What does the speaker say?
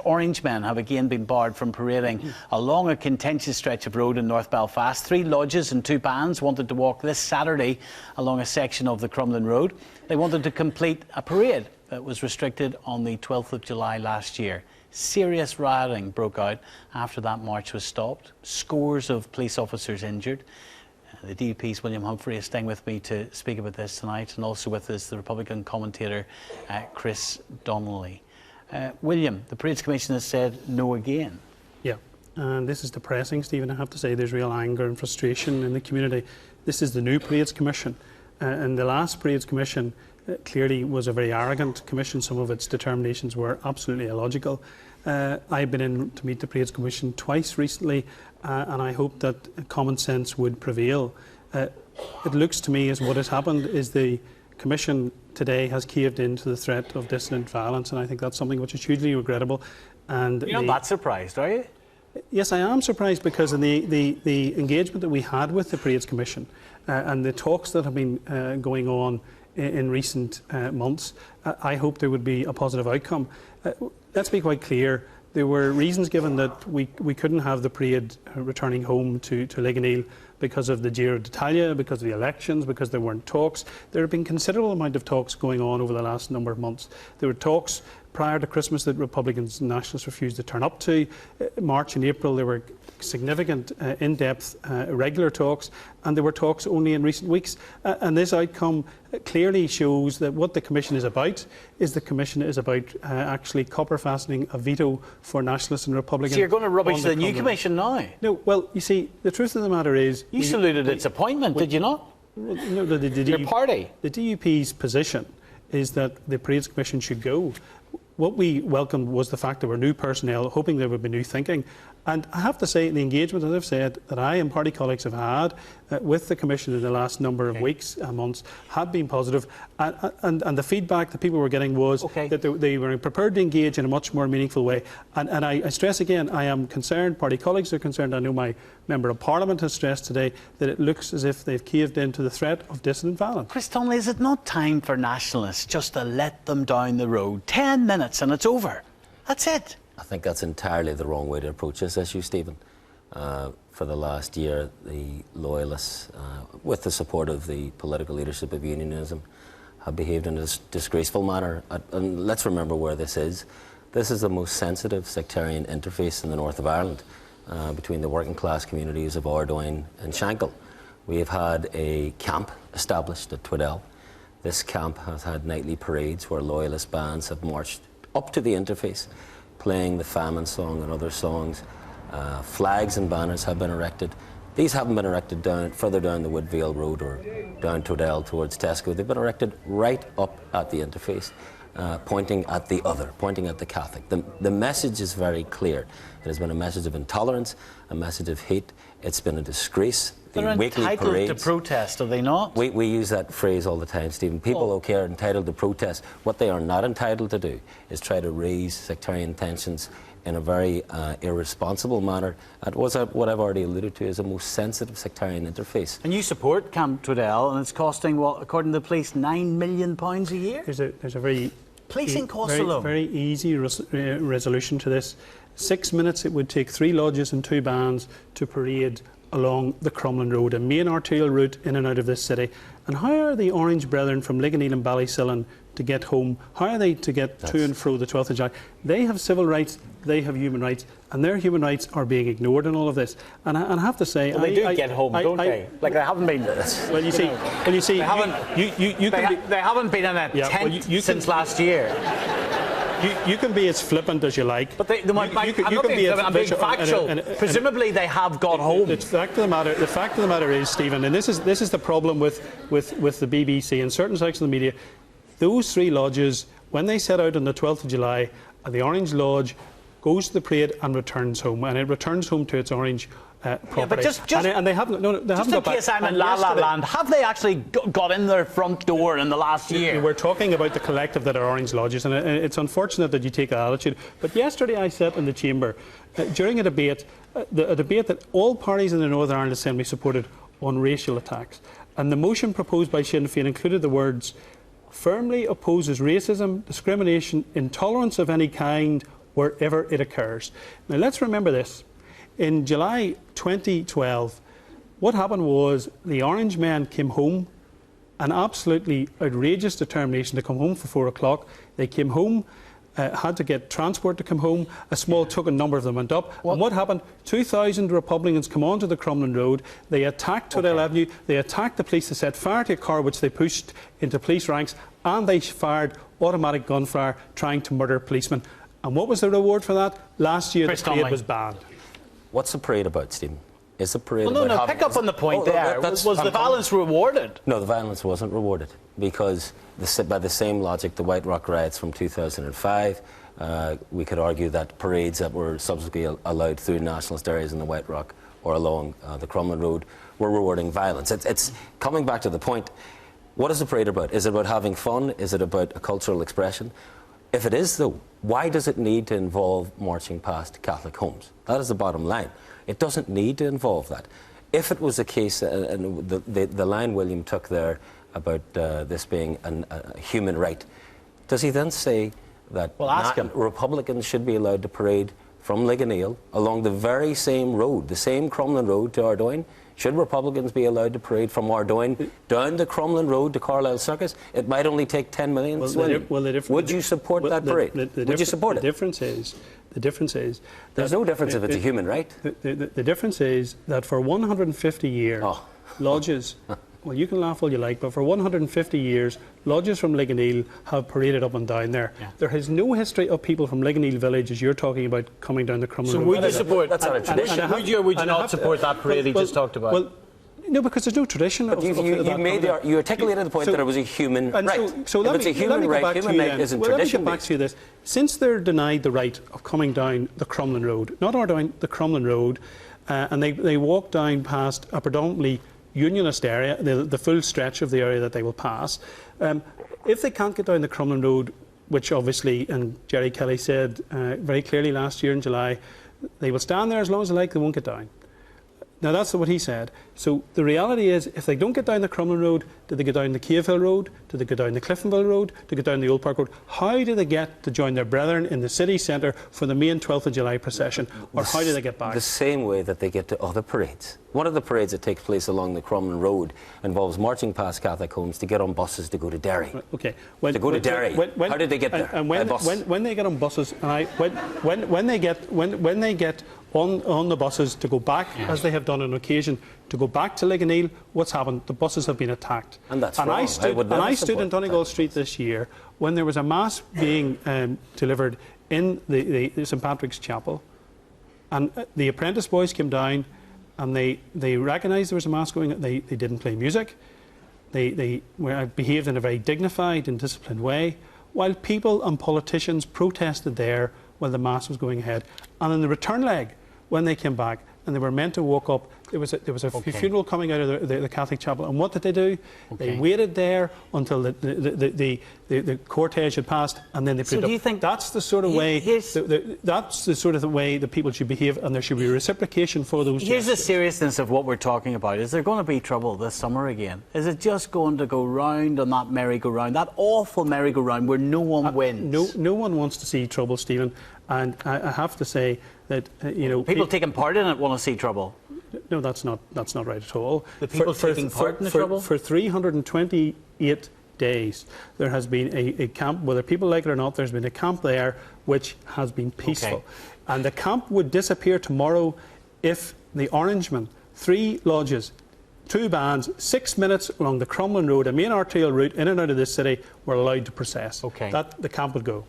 Orangemen have again been barred from parading along a contentious stretch of road in North Belfast. 3 lodges and 2 bands wanted to walk this Saturday along a section of the Crumlin Road. They wanted to complete a parade that was restricted on the 12th of July last year. Serious rioting broke out after that march was stopped. Scores of police officers injured. The DUP's William Humphrey is staying with me to speak about this tonight, and also with us the Republican commentator Chris Donnelly. William, the Parades Commission has said no again. Yeah, and this is depressing, Stephen. I have to say there's real anger and frustration in the community. This is the new Parades Commission, and the last Parades Commission clearly was a very arrogant commission. Some of its determinations were absolutely illogical. I've been in to meet the Parades Commission twice recently, and I hope that common sense would prevail. It looks to me as what has happened is the Commission today has caved in to the threat of dissident violence, and I think that's something which is hugely regrettable. And you're not that surprised, are you? Yes, I am surprised, because in the engagement that we had with the Parades Commission and the talks that have been going on in recent months, I hope there would be a positive outcome. Let's be quite clear. There were reasons given that we couldn't have the parade returning home to Ligoneel because of the Giro d'Italia, because of the elections, because there weren't talks. There have been considerable amount of talks going on over the last number of months. There were talks prior to Christmas that Republicans and Nationalists refused to turn up to. March and April there were significant, in-depth, regular talks, and there were talks only in recent weeks. And this outcome clearly shows that what the Commission is about actually copper fastening a veto for Nationalists and Republicans. So you're going to rubbish the new Commission now? No, well, you see, the truth of the matter is... You saluted its appointment, did you not? Well, no, your party? The DUP's position is that the Parades Commission should go. What we welcomed was the fact there were new personnel, hoping there would be new thinking. And I have to say, the engagement, as I've said, that I and party colleagues have had with the Commission in the last number of weeks and months have been positive. And the feedback that people were getting was that they were prepared to engage in a much more meaningful way. And I stress again, I am concerned, party colleagues are concerned. I know my Member of Parliament has stressed today that it looks as if they've caved into the threat of dissident violence. Chris Donnelly, is it not time for Nationalists just to let them down the road? 10 minutes and it's over. That's it. I think that's entirely the wrong way to approach this issue, Stephen. For the last year, the Loyalists, with the support of the political leadership of unionism, have behaved in a disgraceful manner. And let's remember where this is. This is the most sensitive sectarian interface in the north of Ireland, between the working class communities of Ardoyne and Shankill. We have had a camp established at Tweddell. This camp has had nightly parades where Loyalist bands have marched up to the interface, playing the famine song and other songs. Flags and banners have been erected. These haven't been erected further down the Woodvale Road or down Tweddell towards Tesco. They've been erected right up at the interface, pointing at the other, pointing at the Catholic. The message is very clear. It has been a message of intolerance, a message of hate. It's been a disgrace. They're entitled to protest, are they not? We use that phrase all the time, Stephen. People, are entitled to protest. What they are not entitled to do is try to raise sectarian tensions in a very irresponsible manner at what I've already alluded to as a most sensitive sectarian interface. And you support Camp Tweddell, and it's costing, what, according to the police, £9 million a year? There's a very... Policing costs alone? Very easy resolution to this. 6 minutes it would take 3 lodges and 2 bands to parade along the Crumlin Road, a main arterial route in and out of this city. And how are the Orange Brethren from Ligoneel and Ballysillan to get home? How are they to get to and fro the 12th of July? They have civil rights, they have human rights, and their human rights are being ignored in all of this. And I have to say... Well, they do get home, don't they? Like, they haven't been... Well, you see... They haven't been in a tent since last year. You can be as flippant as you like. But I'm being factual. Presumably they have got home. The fact of the matter is, Stephen, and this is the problem with the BBC and certain sections of the media. Those 3 lodges, when they set out on the 12th of July, the Orange Lodge goes to the parade and returns home, and it returns home to its orange property. Yeah, but just they haven't got in back. Case I'm in La La Land, have they actually got in their front door in the last year? We're talking about the collective that are Orange Lodges, and it's unfortunate that you take that attitude. But yesterday I sat in the chamber during a debate that all parties in the Northern Ireland Assembly supported on racial attacks. And the motion proposed by Sinn Féin included the words, firmly opposes racism, discrimination, intolerance of any kind wherever it occurs. Now let's remember this. In July 2012, what happened was the Orange men came home, an absolutely outrageous determination to come home for 4 o'clock. They came home, had to get transport to come home. A small token number of them went up. And what happened? 2,000 Republicans come onto the Crumlin Road. They attacked Donnelly Avenue. They attacked the police. They set fire to a car which they pushed into police ranks, and they fired automatic gunfire trying to murder policemen. And what was the reward for that? Last year, the parade was banned. What's the parade about, Stephen? Is the parade well, no, pick up on the point there. Was the violence rewarded? No, the violence wasn't rewarded because, by the same logic, the White Rock riots from 2005, we could argue that parades that were subsequently allowed through nationalist areas in the White Rock or along the Crumlin Road were rewarding violence. It's coming back to the point. What is the parade about? Is it about having fun? Is it about a cultural expression? If it is, though, why does it need to involve marching past Catholic homes? That is the bottom line. It doesn't need to involve that. If it was a case, and the line William took there about this being a human right, does he then say that Republicans should be allowed to parade from Ligoneel along the very same road, the same Crumlin Road to Ardoyne? Should Republicans be allowed to parade from Ardoyne down the Crumlin Road to Carlisle Circus? It might only take 10 million. Would you support that parade? Would you support it? The difference is... There's no difference if it's a human right. The difference is that for 150 years, lodges... Well, you can laugh all you like, but for 150 years, lodges from Ligoneel have paraded up and down there. Yeah. There is no history of people from Ligoneel village, as you're talking about, coming down the Crumlin Road. So would you support... That's not a tradition. Would you or would you not support that parade he just talked about? Well, no, because there's no tradition. But you articulated the point that it was a human right. So if it's a human right, human right isn't tradition. Let me get back to this. Since they're denied the right of coming down the Crumlin Road, not Ardoyne, the Crumlin Road, and they walk down past a predominantly Unionist area, the full stretch of the area that they will pass. If they can't get down the Crumlin Road, which obviously, and Jerry Kelly said very clearly last year in July, they will stand there as long as they like, they won't get down. Now that's what he said. So the reality is, if they don't get down the Crumlin Road, do they get down the Cavehill Road? Do they go down the Cliftonville Road? Do they get down the Old Park Road? How do they get to join their brethren in the city centre for the main 12th of July procession? Or how do they get back? The same way that they get to other parades. One of the parades that takes place along the Crumlin Road involves marching past Catholic homes to get on buses to go to Derry. Okay. To go to Derry. How did they get there? And when they get on buses, and when they get on the buses to go back, as they have done on occasion, to go back to Ligoneel, what's happened? The buses have been attacked. And that's wrong. I stood in Donegal Street this year when there was a mass being delivered in the St Patrick's Chapel, and the apprentice boys came down and they recognised there was a mass going on. They didn't play music. They behaved in a very dignified and disciplined way, while people and politicians protested there while the mass was going ahead. And in the return leg, when they came back and they were meant to walk up, there was a funeral coming out of the Catholic chapel. And what did they do? They waited there until the cortege had passed, and then they put it up. Do you think that's the sort of way? That's the sort of the way that people should behave, and there should be reciprocation for those. Here's the seriousness of what we're talking about. Is there going to be trouble this summer again? Is it just going to go round on that merry-go-round, that awful merry-go-round where no one wins? No one wants to see trouble, Stephen. And I have to say that people taking part in it want to see trouble. No, that's not right at all. The people taking part in the trouble? For 328 days, there has been a camp, whether people like it or not, there's been a camp there which has been peaceful. And the camp would disappear tomorrow if the Orangemen, 3 lodges, 2 bands, 6 minutes along the Crumlin Road, a main arterial route in and out of this city, were allowed to process. The camp would go.